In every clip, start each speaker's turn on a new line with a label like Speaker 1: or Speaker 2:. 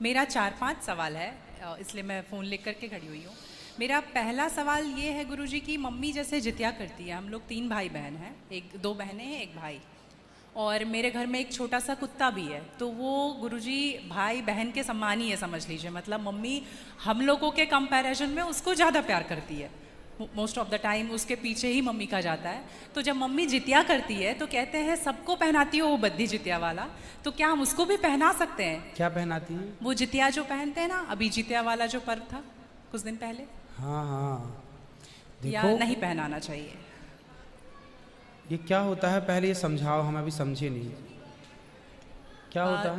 Speaker 1: मेरा 4-5 सवाल है, इसलिए मैं फ़ोन लेकर के खड़ी हुई हूँ। मेरा पहला सवाल ये है गुरुजी की मम्मी जैसे जित्या करती है, हम लोग 3 भाई बहन हैं, 2 बहनें हैं, 1 भाई, और मेरे घर में एक छोटा सा कुत्ता भी है। तो वो गुरुजी भाई बहन के समान ही है, समझ लीजिए। मतलब मम्मी हम लोगों के कंपैरिजन में उसको ज़्यादा प्यार करती है। मोस्ट ऑफ द टाइम उसके पीछे ही मम्मी का जाता है। तो जब मम्मी जित्या करती है तो कहते हैं सबको पहनाती हो वो बद्धी जित्या वाला, तो क्या हम उसको भी पहना सकते हैं?
Speaker 2: क्या पहनाती हैं?
Speaker 1: वो जित्या जो पहनते हैं ना, अभी जित्या वाला जो पर्व था कुछ दिन पहले।
Speaker 2: हाँ हाँ,
Speaker 1: या
Speaker 2: देखो
Speaker 1: नहीं पहनाना चाहिए?
Speaker 2: ये क्या होता है, पहले ये समझाओ, हम अभी समझे नहीं क्या होता है।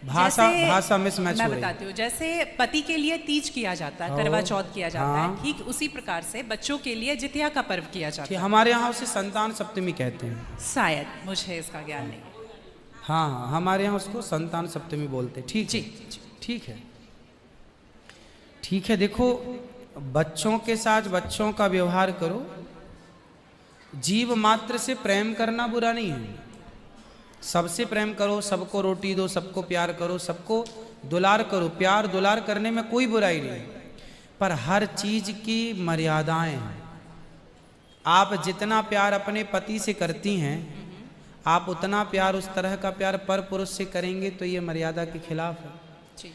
Speaker 2: भाषा मिसमैच हो
Speaker 1: मैं
Speaker 2: रही है।
Speaker 1: बताती हूँ। जैसे पति के लिए तीज किया जाता है, करवा चौथ किया जाता
Speaker 2: हाँ।
Speaker 1: है, ठीक उसी प्रकार से बच्चों के लिए जित्या का पर्व किया जाता है।
Speaker 2: हमारे यहाँ उसे संतान सप्तमी कहते हैं।
Speaker 1: शायद, मुझे इसका ज्ञान नहीं है।
Speaker 2: हाँ हाँ, हमारे यहाँ उसको संतान सप्तमी बोलते हैं। ठीक
Speaker 1: जी,
Speaker 2: ठीक है, ठीक है। देखो, बच्चों के साथ बच्चों का व्यवहार करो। जीव मात्र से प्रेम करना बुरा नहीं है। सबसे प्रेम करो, सबको रोटी दो, सबको प्यार करो, सबको दुलार करो। प्यार दुलार करने में कोई बुराई नहीं, पर हर चीज की मर्यादाएं हैं। आप जितना प्यार अपने पति से करती हैं, आप उतना प्यार, उस तरह का प्यार पर पुरुष से करेंगे तो ये मर्यादा के खिलाफ है।
Speaker 1: जी।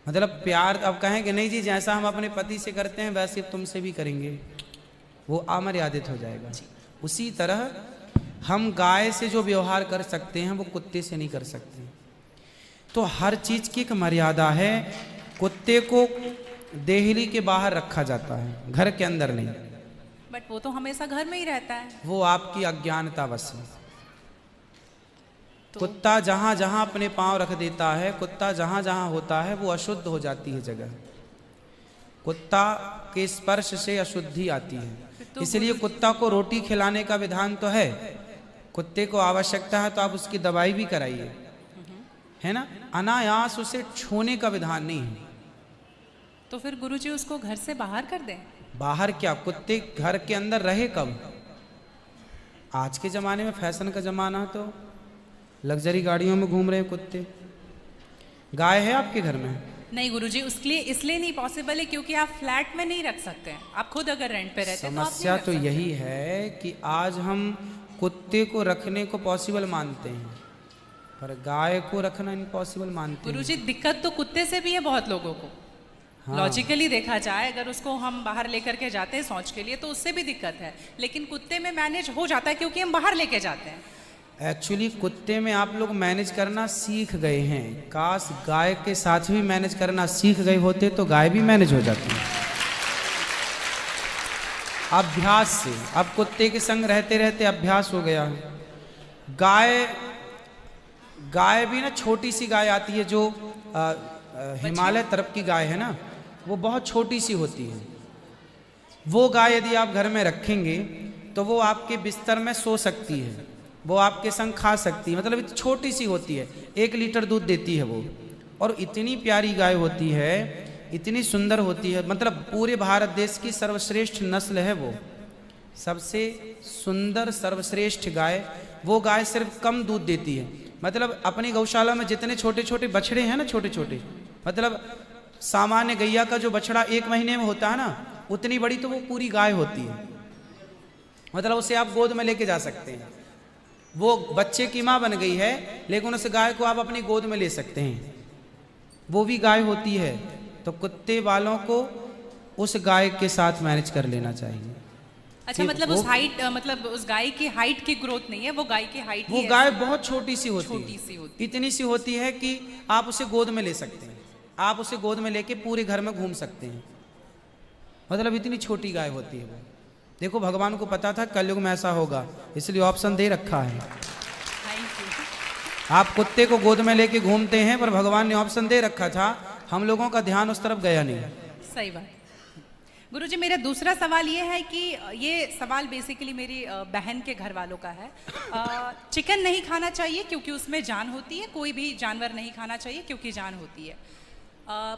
Speaker 2: मतलब प्यार, अब कहेंगे नहीं जी जैसा हम अपने पति से करते हैं वैसे तुमसे भी करेंगे, वो अमर्यादित हो जाएगा। उसी तरह हम गाय से जो व्यवहार कर सकते हैं वो कुत्ते से नहीं कर सकते। तो हर चीज की एक मर्यादा है। कुत्ते को देहली के बाहर रखा जाता है, घर के अंदर नहीं।
Speaker 1: बट वो तो हमेशा घर में ही रहता है।
Speaker 2: वो आपकी अज्ञानतावश है। कुत्ता जहां जहां अपने पांव रख देता है, कुत्ता जहां जहां होता है, वो अशुद्ध हो जाती है जगह। कुत्ता के स्पर्श से अशुद्धि आती है। इसलिए कुत्ता को रोटी खिलाने का विधान तो है। कुत्ते को आवश्यकता है तो आप उसकी दवाई भी कराइए, है ना। अनायास उसे छूने का विधान नहीं है।
Speaker 1: तो फिर गुरुजी उसको घर से बाहर कर दें?
Speaker 2: बाहर क्या, कुत्ते घर के अंदर रहे कब? आज के जमाने में फैशन का जमाना, तो लग्जरी गाड़ियों में घूम रहे हैं कुत्ते। गाय है आपके घर में?
Speaker 1: नहीं गुरुजी, उसके लिए इसलिए नहीं पॉसिबल है क्योंकि आप फ्लैट में नहीं रख सकते हैं। आप खुद अगर रेंट पे रहते हैं तो आप
Speaker 2: समस्या
Speaker 1: नहीं रख
Speaker 2: तो
Speaker 1: सकते।
Speaker 2: यही है कि आज हम कुत्ते को रखने को पॉसिबल मानते हैं, पर गाय को रखना इम्पॉसिबल मानते हैं।
Speaker 1: गुरुजी, दिक्कत तो कुत्ते से भी है बहुत लोगों को।
Speaker 2: हाँ।
Speaker 1: लॉजिकली देखा जाए, अगर उसको हम बाहर लेकर के जाते हैं शौच के लिए तो उससे भी दिक्कत है, लेकिन कुत्ते में मैनेज हो जाता है क्योंकि हम बाहर लेके जाते हैं।
Speaker 2: एक्चुअली कुत्ते में आप लोग मैनेज करना सीख गए हैं। काश गाय के साथ भी मैनेज करना सीख गए होते तो गाय भी मैनेज हो जाती है अभ्यास से। अब कुत्ते के संग रहते रहते अभ्यास हो गया है। गाय भी ना, छोटी सी गाय आती है जो हिमालय तरफ की गाय है ना, वो बहुत छोटी सी होती है। वो गाय यदि आप घर में रखेंगे तो वो आपके बिस्तर में सो सकती है, वो आपके संग खा सकती है। मतलब इतनी छोटी सी होती है, 1 लीटर दूध देती है वो, और इतनी प्यारी गाय होती है, इतनी सुंदर होती है। मतलब पूरे भारत देश की सर्वश्रेष्ठ नस्ल है वो, सबसे सुंदर सर्वश्रेष्ठ गाय। वो गाय सिर्फ कम दूध देती है। मतलब अपनी गौशाला में जितने छोटे छोटे बछड़े हैं ना, छोटे छोटे, मतलब सामान्य गैया का जो बछड़ा 1 महीने में होता है ना, उतनी बड़ी तो वो पूरी गाय होती है। मतलब उसे आप गोद में लेके जा सकते हैं। वो बच्चे की माँ बन गई है, लेकिन उस गाय को आप अपनी गोद में ले सकते हैं, वो भी गाय होती है। तो कुत्ते वालों को उस गाय के साथ मैनेज कर लेना चाहिए।
Speaker 1: अच्छा, मतलब उस हाइट, मतलब उस गाय की हाइट की ग्रोथ नहीं है, वो गाय की हाइट,
Speaker 2: वो गाय बहुत छोटी सी होती है,
Speaker 1: छोटी सी होती,
Speaker 2: इतनी सी होती है कि आप उसे गोद में ले सकते हैं। आप उसे गोद में लेके पूरे घर में घूम सकते हैं। मतलब इतनी छोटी गाय होती है वो। देखो, भगवान को पता था कलयुग में ऐसा होगा, इसलिए ऑप्शन दे रखा है। आप कुत्ते को गोद में लेके घूमते हैं, पर भगवान ने ऑप्शन दे रखा था, हम लोगों का ध्यान उस तरफ गया नहीं।
Speaker 1: सही बात। गुरुजी, मेरा दूसरा सवाल ये है कि ये सवाल बेसिकली मेरी बहन के घर वालों का है। चिकन नहीं खाना चाहिए क्योंकि उसमें जान होती है, कोई भी जानवर नहीं खाना चाहिए क्योंकि जान होती है।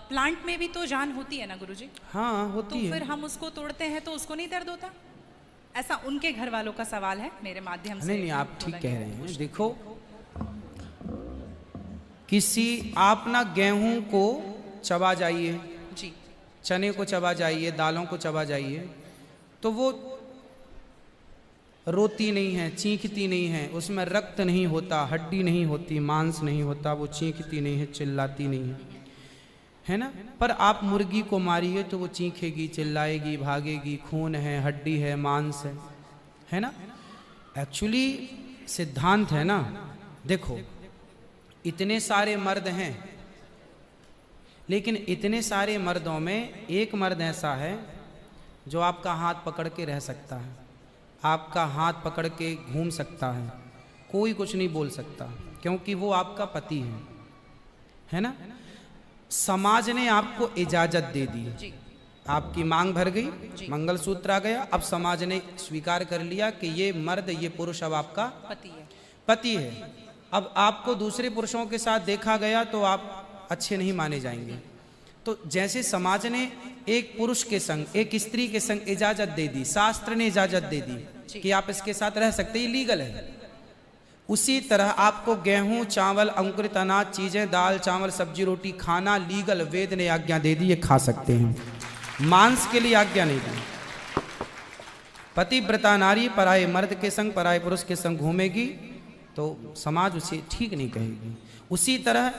Speaker 1: प्लांट में भी तो जान होती है ना गुरुजी?
Speaker 2: हाँ, होती है।
Speaker 1: तो फिर हम उसको तोड़ते हैं तो उसको नहीं दर्द होता? ऐसा उनके घर वालों का सवाल है, मेरे माध्यम से।
Speaker 2: नहीं, आप ठीक कह रहे हैं। देखो, किसी आप ना गेहूं को चबा जाइए,
Speaker 1: जी
Speaker 2: चने को चबा जाइए, दालों को चबा जाइए, तो वो रोती नहीं है, चीखती नहीं है, उसमें रक्त नहीं होता, हड्डी नहीं होती, मांस नहीं होता, वो चीखती नहीं है, चिल्लाती नहीं है ना। पर आप मुर्गी को मारिए तो वो चीखेगी, चिल्लाएगी, भागेगी, खून है, हड्डी है, मांस है ना। एक्चुअली सिद्धांत है ना, देखो इतने सारे मर्द हैं, लेकिन इतने सारे मर्दों में एक मर्द ऐसा है जो आपका हाथ पकड़ के रह सकता है, आपका हाथ पकड़ के घूम सकता है, कोई कुछ नहीं बोल सकता, क्योंकि वो आपका पति है ना। समाज ने आपको इजाजत दे दी, आपकी मांग भर गई, मंगलसूत्र आ गया, अब समाज ने स्वीकार कर लिया कि ये मर्द, ये पुरुष अब आपका पति है। अब आपको दूसरे पुरुषों के साथ देखा गया तो आप अच्छे नहीं माने जाएंगे। तो जैसे समाज ने एक पुरुष के संग, एक स्त्री के संग इजाजत दे दी, शास्त्र ने इजाजत दे दी कि आप इसके साथ रह सकते, ये लीगल है, उसी तरह आपको गेहूं, चावल, अंकुरित अनाज चीजें, दाल, चावल, सब्जी, रोटी खाना लीगल, वेद ने आज्ञा दे दी, ये खा सकते हैं। मांस के लिए आज्ञा नहीं दी। पतिव्रता नारी पराये मर्द के संग, पराये पुरुष के संग घूमेगी तो समाज उसे ठीक नहीं कहेगी। उसी तरह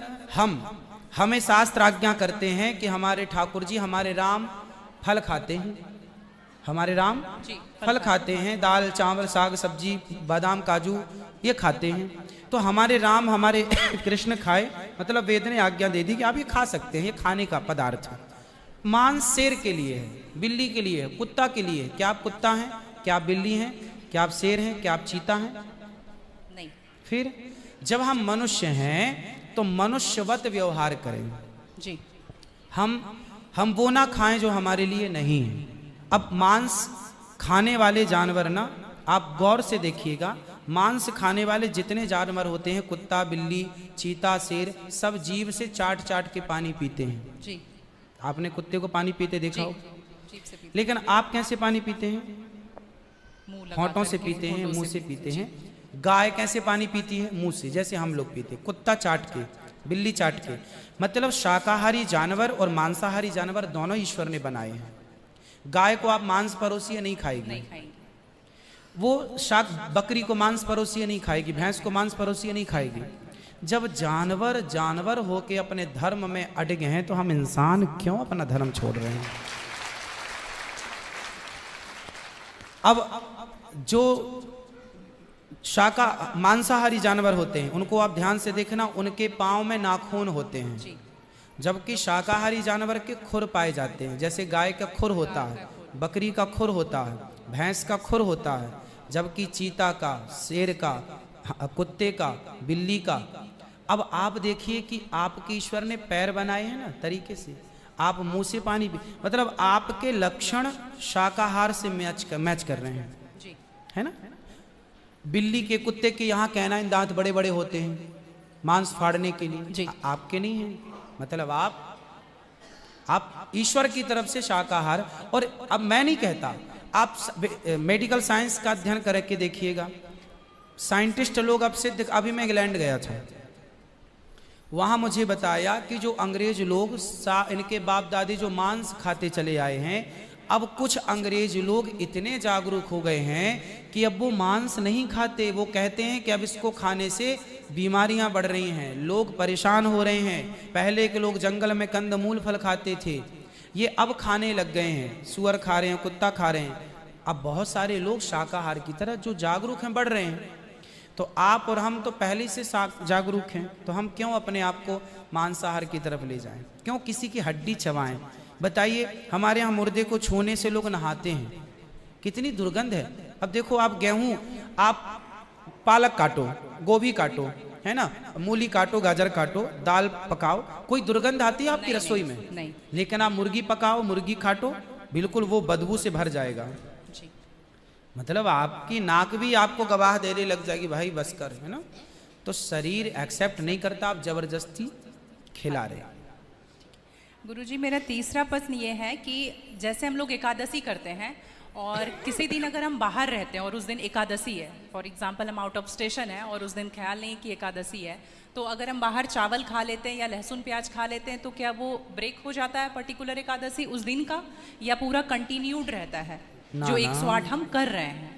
Speaker 2: हमें शास्त्र आज्ञा करते हैं कि हमारे ठाकुर जी, हमारे राम फल खाते हैं, हमारे राम फल खाते हैं, दाल, चावल, साग, सब्जी, बादाम, काजू ये खाते हैं, तो हमारे राम, हमारे कृष्ण खाए, मतलब वेद ने आज्ञा दे दी कि आप ये खा सकते हैं, ये खाने का पदार्थ है। मांस शेर के लिए है, बिल्ली के लिए है, कुत्ता के लिए। क्या आप कुत्ता हैं? क्या आप बिल्ली हैं? क्या आप शेर हैं? क्या आप चीता हैं?
Speaker 1: नहीं।
Speaker 2: फिर जब हम मनुष्य हैं तो मनुष्यवत व्यवहार करें
Speaker 1: जी।
Speaker 2: हम वो ना खाएं जो हमारे लिए नहीं है। अब मांस खाने वाले जानवर ना, आप गौर से देखिएगा, मांस खाने वाले जितने जानवर होते हैं, कुत्ता, बिल्ली, चीता, शेर, सब जीभ से चाट चाट के पानी पीते हैं
Speaker 1: जी।
Speaker 2: आपने कुत्ते को पानी पीते देखा हो, लेकिन आप कैसे पानी पीते हैं? होंठों से पीते हैं, मुंह से पीते हैं। गाय कैसे पानी पीती है? मुंह से, जैसे हम लोग पीते। कुत्ता चाट के, बिल्ली चाट के। मतलब शाकाहारी जानवर और मांसाहारी जानवर दोनों ईश्वर ने बनाए हैं। गाय को आप मांस परोसिए, नहीं खाएगी, वो बकरी को मांस परोसिए नहीं खाएगी, भैंस को मांस परोसिए नहीं खाएगी। जब जानवर जानवर होके अपने धर्म में अड़े हैं, तो हम इंसान क्यों अपना धर्म छोड़ रहे हैं? अब जो मांसाहारी जानवर होते हैं, उनको आप ध्यान से देखना, उनके पांव में नाखून होते हैं, जबकि शाकाहारी जानवर के खुर पाए जाते हैं। जैसे गाय का खुर होता है, बकरी का खुर होता है, भैंस का खुर होता है, जबकि चीता का, शेर का, कुत्ते का, बिल्ली का। अब आप देखिए कि आपके ईश्वर ने पैर बनाए हैं ना तरीके से, आप मुंह से पानी पी, मतलब आपके लक्षण शाकाहार से मैच कर रहे हैं, है ना। बिल्ली के, कुत्ते के यहाँ कैनाइन दांत बड़े बड़े होते हैं मांस फाड़ने के लिए, आपके नहीं है। मतलब आप ईश्वर की तरफ से शाकाहार। और अब मैं नहीं कहता, आप मेडिकल साइंस का अध्ययन करके देखिएगा, साइंटिस्ट लोग अब सिद्ध, अभी मैं इंग्लैंड गया था, वहां मुझे बताया कि जो अंग्रेज लोग, इनके बाप दादी जो मांस खाते चले आए हैं, अब कुछ अंग्रेज लोग इतने जागरूक हो गए हैं कि अब वो मांस नहीं खाते। वो कहते हैं कि अब इसको खाने से बीमारियां बढ़ रही हैं, लोग परेशान हो रहे हैं। पहले के लोग जंगल में कंदमूल फल खाते थे, ये अब खाने लग गए हैं, सुअर खा रहे हैं, कुत्ता खा रहे हैं। अब बहुत सारे लोग शाकाहार की तरह जो जागरूक हैं, बढ़ रहे हैं। तो आप और हम तो पहले से जागरूक हैं, तो हम क्यों अपने आप को मांसाहार की तरफ ले जाएं? क्यों किसी की हड्डी चबाएं? बताइए, हमारे यहाँ मुर्दे को छूने से लोग नहाते हैं, कितनी दुर्गंध है। अब देखो, आप गेहूं, आप पालक काटो, गोभी काटो, है ना, मूली काटो, गाजर काटो, दाल पकाओ, कोई दुर्गंध आती है आपकी रसोई में? नहीं। लेकिन आप मुर्गी पकाओ, मुर्गी काटो, बिल्कुल वो बदबू से भर जाएगा। मतलब आपकी नाक भी आपको गवाह देने लग जाएगी, भाई बस कर, है ना। तो शरीर एक्सेप्ट नहीं करता, आप जबरदस्ती खिला रहे।
Speaker 1: गुरुजी, मेरा तीसरा प्रश्न ये है कि जैसे हम लोग एकादशी करते हैं और किसी दिन अगर हम बाहर रहते हैं और उस दिन एकादशी है, फॉर एग्जांपल हम आउट ऑफ स्टेशन है और उस दिन ख्याल नहीं कि एकादशी है, तो अगर हम बाहर चावल खा लेते हैं या लहसुन प्याज खा लेते हैं तो क्या वो ब्रेक हो जाता है पर्टिकुलर एकादशी उस दिन का, या पूरा कंटिन्यूड रहता है जो 108 हम कर रहे हैं?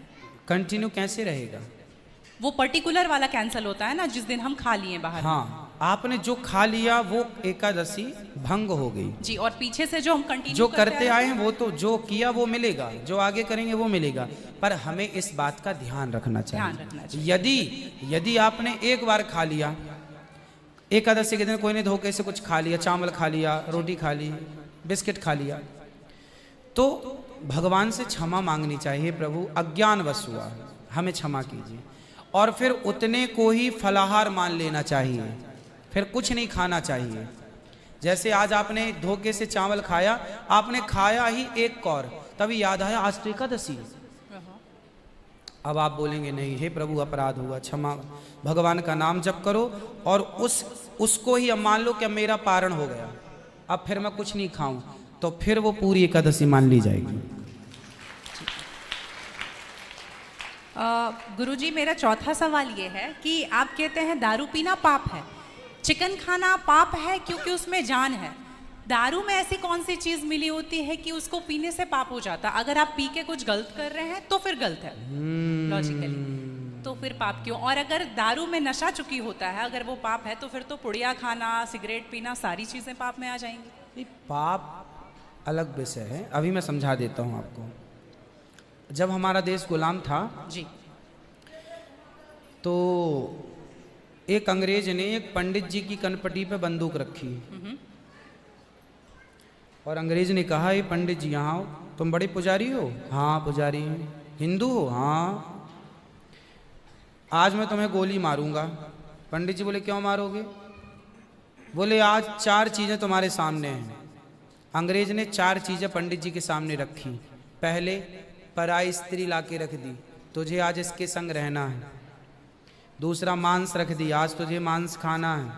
Speaker 2: कंटिन्यू कैसे रहेगा?
Speaker 1: वो पर्टिकुलर वाला कैंसिल होता है ना जिस दिन हम खा लिए बाहर।
Speaker 2: हाँ, आपने जो खा लिया वो एकादशी भंग हो गई
Speaker 1: जी, और पीछे से जो हम कंटिन्यू
Speaker 2: जो करते आए हैं वो तो जो किया वो मिलेगा, जो आगे करेंगे वो मिलेगा। पर हमें इस बात का ध्यान रखना चाहिए। यदि आपने एक बार खा लिया, एकादशी के दिन कोई ने धोखे से कुछ खा लिया, चावल खा लिया, रोटी खा ली, बिस्किट खा लिया, तो भगवान से क्षमा मांगनी चाहिए, प्रभु अज्ञानवश हुआ, हमें क्षमा कीजिए। और फिर उतने को ही फलाहार मान लेना चाहिए, फिर कुछ नहीं खाना चाहिए। जैसे आज आपने धोखे से चावल खाया, आपने खाया ही एक कौर, तभी याद आया आज तो एकादशी। अब आप बोलेंगे नहीं, हे प्रभु अपराध हुआ, क्षमा, भगवान का नाम जप करो और उसको ही अब मान लो कि अब मेरा पारण हो गया, अब फिर मैं कुछ नहीं खाऊं, तो फिर वो पूरी एकादशी मान ली जाएगी।
Speaker 1: गुरुजी, मेरा चौथा सवाल ये है कि आप कहते हैं दारू पीना पाप है, चिकन खाना पाप है क्योंकि उसमें जान है। दारू में ऐसी कौन सी चीज मिली होती है कि उसको पीने से पाप हो जाता? अगर आप पी के कुछ गलत कर रहे हैं तो फिर गलत है लॉजिकली, तो फिर पाप क्यों? और अगर दारू में नशा चुकी होता है, अगर वो पाप है, तो फिर तो पुड़िया खाना, सिगरेट पीना, सारी चीजें पाप में आ जाएंगी।
Speaker 2: पाप अलग विषय है, अभी मैं समझा देता हूँ आपको। जब हमारा देश गुलाम था
Speaker 1: जी,
Speaker 2: तो एक अंग्रेज ने एक पंडित जी की कनपटी पे बंदूक रखी और अंग्रेज ने कहा, ये पंडित जी यहाँ हो, तुम बड़े पुजारी हो? हाँ पुजारी हूँ। हिंदू हो? हाँ। आज मैं तुम्हें गोली मारूंगा। पंडित जी बोले, क्यों मारोगे? बोले, आज 4 चीजें तुम्हारे सामने हैं। अंग्रेज ने 4 चीजें पंडित जी के सामने रखी। पहले, पराई स्त्री लाके रख दी, तुझे आज इसके संग रहना है। दूसरा, मांस रख दिया, आज तुझे मांस खाना है।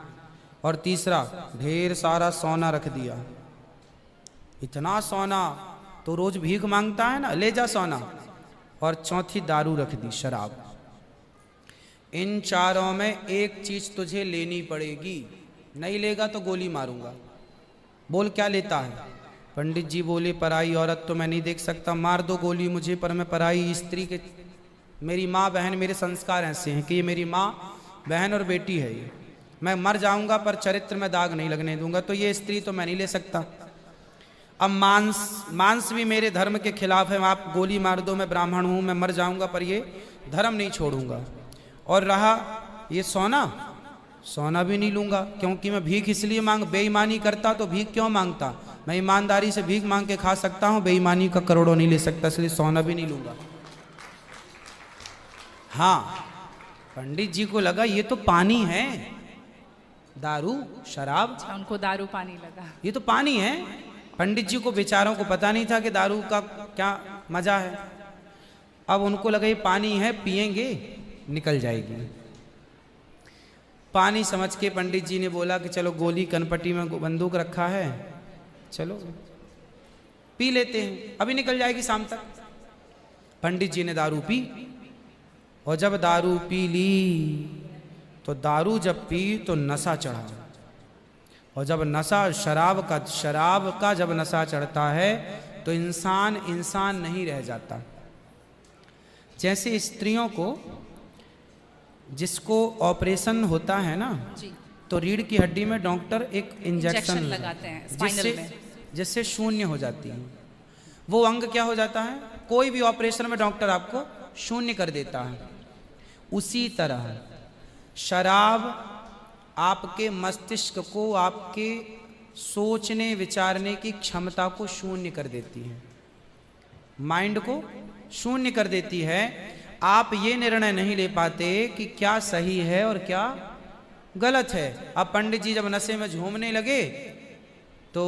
Speaker 2: और तीसरा, ढेर सारा सोना रख दिया। इतना सोना तो रोज भीख मांगता है ना, ले जा सोना। और चौथी, दारू रख दी, शराब। इन 4 में एक चीज तुझे लेनी पड़ेगी, नहीं लेगा तो गोली मारूंगा। बोल क्या लेता है? पंडित जी बोले, पराई औरत तो मैं नहीं देख सकता, मार दो गोली मुझे, पर मैं पराई स्त्री के, मेरी माँ बहन, मेरे संस्कार ऐसे हैं कि ये मेरी माँ बहन और बेटी है, ये मैं मर जाऊंगा पर चरित्र में दाग नहीं लगने दूंगा, तो ये स्त्री तो मैं नहीं ले सकता। अब मांस भी मेरे धर्म के खिलाफ है, आप गोली मार दो, मैं ब्राह्मण हूँ, मैं मर जाऊंगा पर ये धर्म नहीं छोड़ूंगा। और रहा ये सोना भी नहीं लूंगा, क्योंकि मैं भीख इसलिए बेईमानी करता तो भीख क्यों मांगता? मैं ईमानदारी से भीख मांग के खा सकता हूँ, बेईमानी का करोड़ों नहीं ले सकता, इसलिए सोना भी नहीं लूंगा। हाँ, पंडित जी को लगा ये तो पानी है, दारू शराब,
Speaker 1: उनको दारू पानी लगा,
Speaker 2: ये तो पानी है। पंडित जी को बेचारों को पता नहीं था कि दारू का क्या मजा है। अब उनको लगा ये पानी है, पिएंगे निकल जाएगी। पानी समझ के पंडित जी ने बोला कि चलो, गोली कनपटी में बंदूक रखा है, चलो पी लेते हैं, अभी निकल जाएगी शाम तक। पंडित जी ने दारू पी, और जब दारू पी ली तो दारू जब पी तो नशा चढ़ा, और जब नशा शराब का जब नशा चढ़ता है तो इंसान नहीं रह जाता। जैसे स्त्रियों को, जिसको ऑपरेशन होता है ना, तो रीढ़ की हड्डी में डॉक्टर एक इंजेक्शन
Speaker 1: लगाते हैं स्पाइनल में,
Speaker 2: जिससे शून्य हो जाती है। वो अंग क्या हो जाता है? कोई भी ऑपरेशन में डॉक्टर आपको शून्य कर देता है। उसी तरह शराब आपके मस्तिष्क को, आपके सोचने विचारने की क्षमता को शून्य कर देती है, माइंड को शून्य कर देती है। आप ये निर्णय नहीं ले पाते कि क्या सही है और क्या गलत है। अब पंडित जी जब नशे में झूमने लगे तो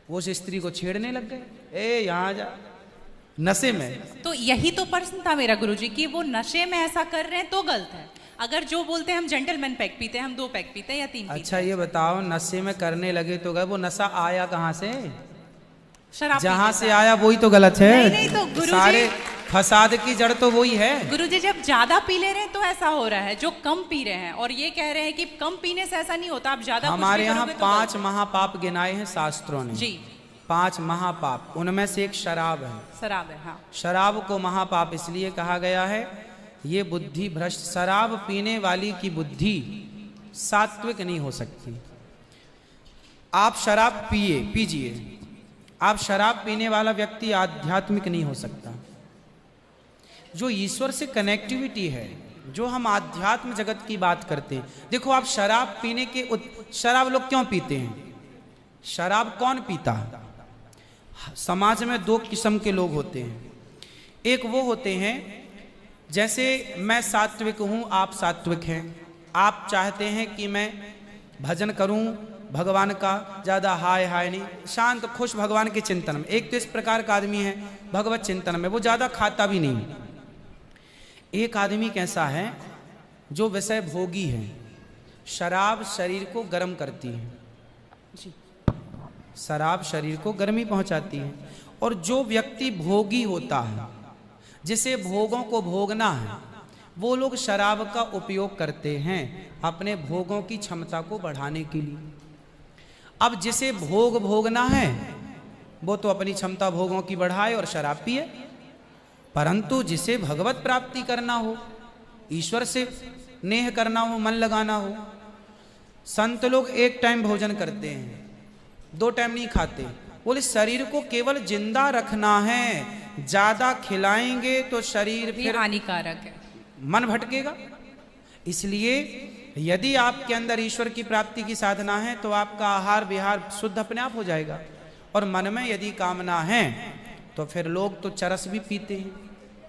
Speaker 2: वो उस स्त्री को छेड़ने लग गए, ए यहाँ जा, नशे में।
Speaker 1: तो यही तो प्रश्न था मेरा गुरुजी कि वो नशे में ऐसा कर रहे हैं तो गलत है। अगर जो बोलते हैं हम जेंटलमैन पैक पीते हैं, हम 2 पैक पीते हैं या 3 पीते हैं।
Speaker 2: अच्छा ये बताओ, नशे में करने लगे तो गए, वो नशा आया कहाँ से?
Speaker 1: शराब
Speaker 2: जहां
Speaker 1: पीने
Speaker 2: से आया वही तो गलत है।
Speaker 1: नहीं तो गुरुजी,
Speaker 2: सारे फसाद की जड़ तो वही है।
Speaker 1: गुरुजी जब ज्यादा पी ले रहे हैं तो ऐसा हो रहा है, जो कम पी रहे हैं और ये कह रहे हैं कि कम पीने से ऐसा नहीं होता, आप ज्यादा
Speaker 2: हमारे यहाँ
Speaker 1: कुछ भी करोगे
Speaker 2: 5 महापाप गिनाए हैं शास्त्रों ने।
Speaker 1: जी
Speaker 2: 5 महापाप, उनमें से एक शराब है।
Speaker 1: शराब है, हाँ।
Speaker 2: शराब को महापाप इसलिए कहा गया है, ये बुद्धि भ्रष्ट, शराब पीने वाली की बुद्धि सात्विक नहीं हो सकती। आप शराब पीजिए, आप शराब पीने वाला व्यक्ति आध्यात्मिक नहीं हो सकता। जो ईश्वर से कनेक्टिविटी है, जो हम आध्यात्म जगत की बात करते हैं, देखो आप शराब पीने के शराब लोग क्यों पीते हैं? शराब कौन पीता है? समाज में 2 किस्म के लोग होते हैं। एक वो होते हैं, जैसे मैं सात्विक हूं, आप सात्विक हैं, आप चाहते हैं कि मैं भजन करूं भगवान का, ज़्यादा हाय हाय नहीं, शांत खुश भगवान के चिंतन में। एक तो इस प्रकार का आदमी है भगवत चिंतन में, वो ज़्यादा खाता भी नहीं। एक आदमी कैसा है जो विषय भोगी है। शराब शरीर को गर्म करती है, शराब शरीर को गर्मी पहुंचाती है। और जो व्यक्ति भोगी होता है, जिसे भोगों को भोगना है, वो लोग शराब का उपयोग करते हैं अपने भोगों की क्षमता को बढ़ाने के लिए। अब जिसे भोग भोगना है वो तो अपनी क्षमता भोगों की बढ़ाए और शराब पिए, परंतु जिसे भगवत प्राप्ति करना हो, ईश्वर से नेह करना हो, मन लगाना हो, संत लोग 1 टाइम भोजन करते हैं, 2 टाइम नहीं खाते। बोले शरीर को केवल जिंदा रखना है, ज्यादा खिलाएंगे तो शरीर फिर
Speaker 1: हानिकारक है,
Speaker 2: मन भटकेगा। इसलिए यदि आपके अंदर ईश्वर की प्राप्ति की साधना है तो आपका आहार विहार शुद्ध अपने आप हो जाएगा। और मन में यदि कामना है तो फिर लोग तो चरस भी पीते हैं,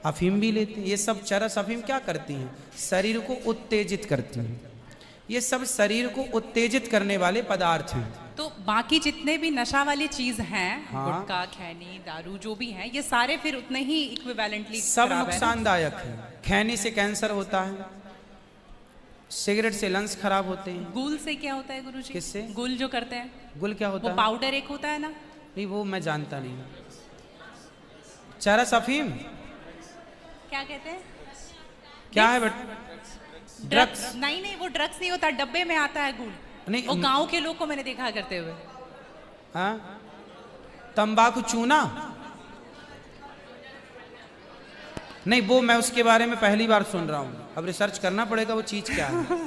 Speaker 2: अफीम भी लेते हैं। ये सब चरस अफीम क्या करती हैं? शरीर को उत्तेजित करती हैं। ये सब शरीर को उत्तेजित करने वाले पदार्थ हैं।
Speaker 1: तो बाकी जितने भी नशा वाली चीज हैं,
Speaker 2: हाँ।
Speaker 1: गुटखा, खैनी, दारू जो भी हैं, ये सारे फिर उतने ही इक्विवेलेंटली
Speaker 2: सब नुकसानदायक है। खैनी से कैंसर होता है, सिगरेट से लंग्स खराब होते हैं।
Speaker 1: गुल से क्या होता है गुरुजी?
Speaker 2: किससे?
Speaker 1: गुल जो करते हैं,
Speaker 2: गुल क्या होता
Speaker 1: वो
Speaker 2: है?
Speaker 1: पाउडर एक होता है ना?
Speaker 2: नहीं वो मैं जानता नहीं। चरस अफीम
Speaker 1: क्या कहते हैं?
Speaker 2: क्या है बट?
Speaker 1: ड्रग्स? नहीं वो ड्रग्स नहीं होता, डब्बे में आता है गुल।
Speaker 2: नहीं,
Speaker 1: वो गांव के लोग को मैंने देखा करते हुए।
Speaker 2: हाँ, तंबाकू चूना? नहीं वो मैं उसके बारे में पहली बार सुन रहा हूँ, अब रिसर्च करना पड़ेगा वो चीज क्या है।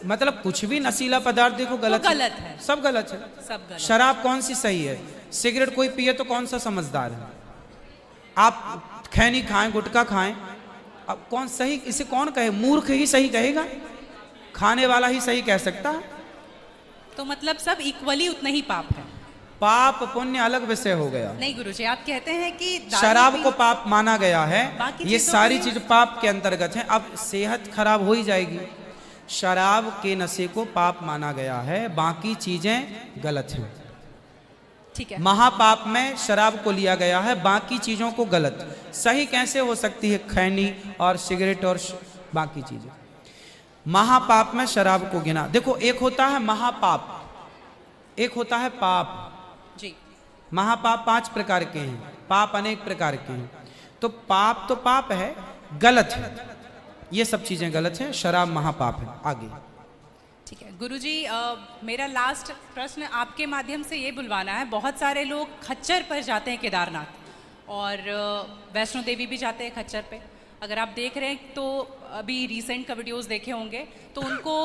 Speaker 2: मतलब कुछ भी नशीला पदार्थ देखो गलत
Speaker 1: है,
Speaker 2: सब गलत है,
Speaker 1: सब गलत।
Speaker 2: शराब कौन सी सही है? सिगरेट कोई पिए तो कौन सा समझदार है? आप खैनी खाएं, गुटखा खाएं, अब कौन सही? इसे कौन कहे? मूर्ख ही सही कहेगा, खाने वाला ही सही कह सकता है।
Speaker 1: तो मतलब सब इक्वली उतना ही पाप है।
Speaker 2: पाप पुण्य अलग विषय हो गया।
Speaker 1: नहीं गुरुजी, आप कहते हैं कि
Speaker 2: शराब को पाप माना गया है, ये सारी चीज पाप के अंतर्गत है। अब सेहत खराब हो ही जाएगी। शराब के नशे को पाप माना गया है, बाकी चीजें गलत हैं।
Speaker 1: ठीक है।
Speaker 2: महापाप में शराब को लिया गया है, बाकी चीजों को गलत। सही कैसे हो सकती है? खैनी और सिगरेट और बाकी चीजें। महापाप में शराब को गिना। देखो एक होता है महापाप, एक होता है पाप
Speaker 1: जी।
Speaker 2: महापाप 5 प्रकार के हैं, पाप अनेक प्रकार के हैं। तो पाप है, गलत है, ये सब चीजें गलत हैं। शराब महापाप है। आगे
Speaker 1: ठीक है गुरुजी, मेरा लास्ट प्रश्न आपके माध्यम से ये बुलवाना है। बहुत सारे लोग खच्चर पर जाते हैं केदारनाथ, और वैष्णो देवी भी जाते हैं खच्चर पे। अगर आप देख रहे हैं तो अभी रिसेंट का वीडियोस देखे होंगे, तो उनको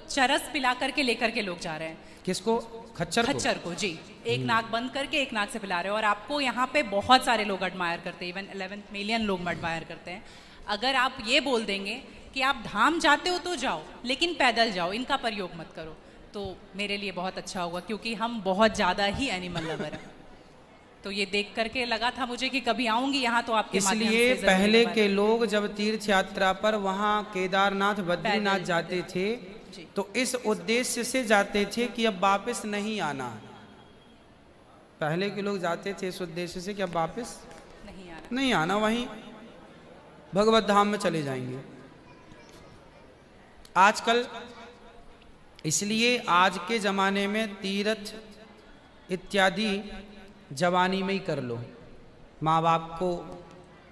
Speaker 1: चरस पिला करके लेकर के लोग जा रहे हैं।
Speaker 2: किसको? खच्चर
Speaker 1: को जी। एक नाक बंद करके एक नाक से पिला रहे हैं, और आपको यहाँ पे बहुत सारे लोग एडमायर करते हैं, इवन 11 मिलियन लोग एडमायर करते हैं। अगर आप ये बोल देंगे कि आप धाम जाते हो तो जाओ, लेकिन पैदल जाओ, इनका प्रयोग मत करो, तो मेरे लिए बहुत अच्छा होगा, क्योंकि हम बहुत ज़्यादा ही एनिमल लवर हैं। तो ये देख करके लगा था मुझे कि कभी आऊंगी यहाँ तो आपके माध्यम से।
Speaker 2: इसलिए पहले के लोग जब तीर्थ यात्रा पर वहाँ केदारनाथ बद्रीनाथ जाते थे तो इस उद्देश्य से जाते थे कि अब वापस नहीं आना। पहले के लोग जाते थे इस उद्देश्य से कि अब वापस नहीं आना, वहीं भगवत धाम में चले जाएंगे। आजकल इसलिए आज के जमाने में तीर्थ इत्यादि जवानी में ही कर लो। माँ बाप को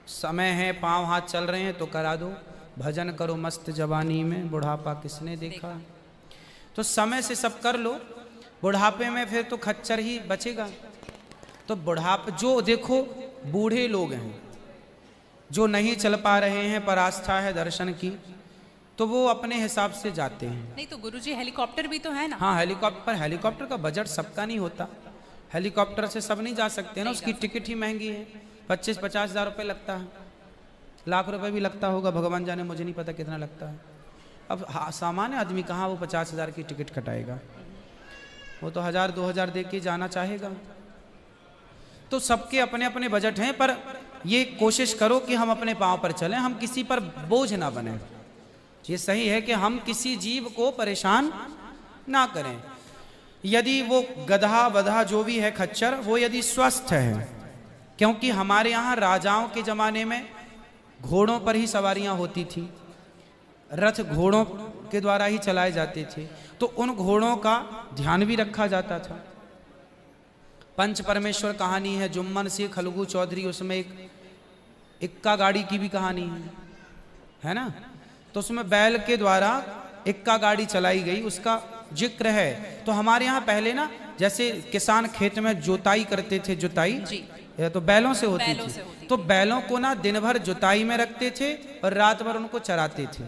Speaker 2: समय है, पाँव हाथ चल रहे हैं तो करा दो, भजन करो मस्त जवानी में, बुढ़ापा किसने देखा। तो समय से सब कर लो, बुढ़ापे में फिर तो खच्चर ही बचेगा। तो बुढ़ापे जो देखो बूढ़े लोग हैं जो नहीं चल पा रहे हैं पर आस्था है दर्शन की, तो वो अपने हिसाब से जाते हैं।
Speaker 1: नहीं तो गुरुजी हेलीकॉप्टर भी तो है ना।
Speaker 2: हाँ हेलीकॉप्टर का बजट सबका नहीं होता, हेलीकॉप्टर से सब नहीं जा सकते ना, उसकी टिकट ही महंगी है, 25-50 हज़ार रुपये लगता है, लाख रुपए भी लगता होगा, भगवान जाने, मुझे नहीं पता कितना लगता है। अब सामान्य आदमी कहाँ वो 50 हज़ार की टिकट कटाएगा, वो तो 1000-2000 दे के जाना चाहेगा। तो सबके अपने अपने बजट हैं, पर ये कोशिश करो कि हम अपने पाँव पर चलें, हम किसी पर बोझ ना बने। ये सही है कि हम किसी जीव को परेशान ना करें। यदि वो गधा बधा जो भी है खच्चर, वो यदि स्वस्थ है, क्योंकि हमारे यहाँ राजाओं के ज़माने में घोड़ों पर ही सवारियाँ होती थी, रथ घोड़ों के द्वारा ही चलाए जाते थे, तो उन घोड़ों का ध्यान भी रखा जाता था। पंच परमेश्वर कहानी है जुम्मन से खलगू चौधरी, उसमें एक इक्का गाड़ी की भी कहानी है ना, तो उसमें बैल के द्वारा इक्का गाड़ी चलाई गई, उसका जिक्र है। तो हमारे यहाँ पहले ना जैसे किसान खेत में जोताई करते थे, जुताई तो बैलों से होती थी, तो बैलों को ना दिन भर जुताई में रखते थे और रात भर उनको चराते थे।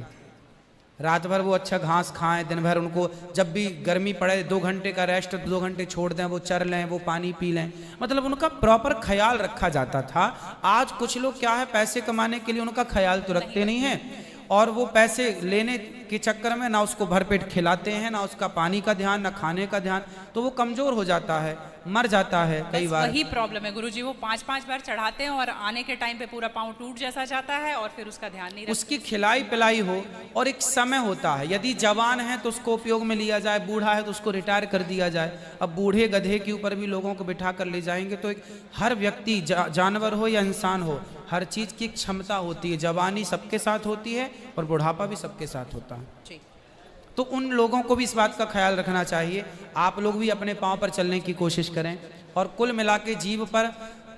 Speaker 2: रात भर वो अच्छा घास खाएं, दिन भर उनको जब भी गर्मी पड़े 2 घंटे का रेस्ट, 2 घंटे छोड़ दें, वो चर लें, वो पानी पी लें, मतलब उनका प्रॉपर ख्याल रखा जाता था। आज कुछ लोग क्या है, पैसे कमाने के लिए उनका ख्याल तो रखते नहीं है, और वो पैसे लेने के चक्कर में ना उसको भरपेट खिलाते हैं, ना उसका पानी का ध्यान, ना खाने का ध्यान, तो वो कमजोर हो जाता है, मर जाता है कई बार।
Speaker 1: वही प्रॉब्लम है गुरुजी, वो 5-5 बार चढ़ाते हैं और आने के टाइम पे पूरा पाँव टूट जैसा जाता है और फिर उसका ध्यान नहीं रखते।
Speaker 2: उसकी खिलाई पिलाई हो, और एक समय होता है, यदि जवान है तो उसको उपयोग में लिया जाए, बूढ़ा है तो उसको रिटायर कर दिया जाए। अब बूढ़े गधे के ऊपर भी लोगों को बिठा कर ले जाएंगे, तो एक हर व्यक्ति जानवर हो या इंसान हो, हर चीज़ की क्षमता होती है। जवानी सबके साथ होती है और बुढ़ापा भी सबके साथ होता है
Speaker 1: जी।
Speaker 2: तो उन लोगों को भी इस बात का ख्याल रखना चाहिए। आप लोग भी अपने पाँव पर चलने की कोशिश करें, और कुल मिला के जीव पर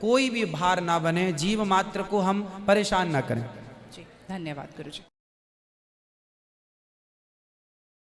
Speaker 2: कोई भी भार ना बने, जीव मात्र को हम परेशान ना करें।
Speaker 1: जी धन्यवाद गुरुजी।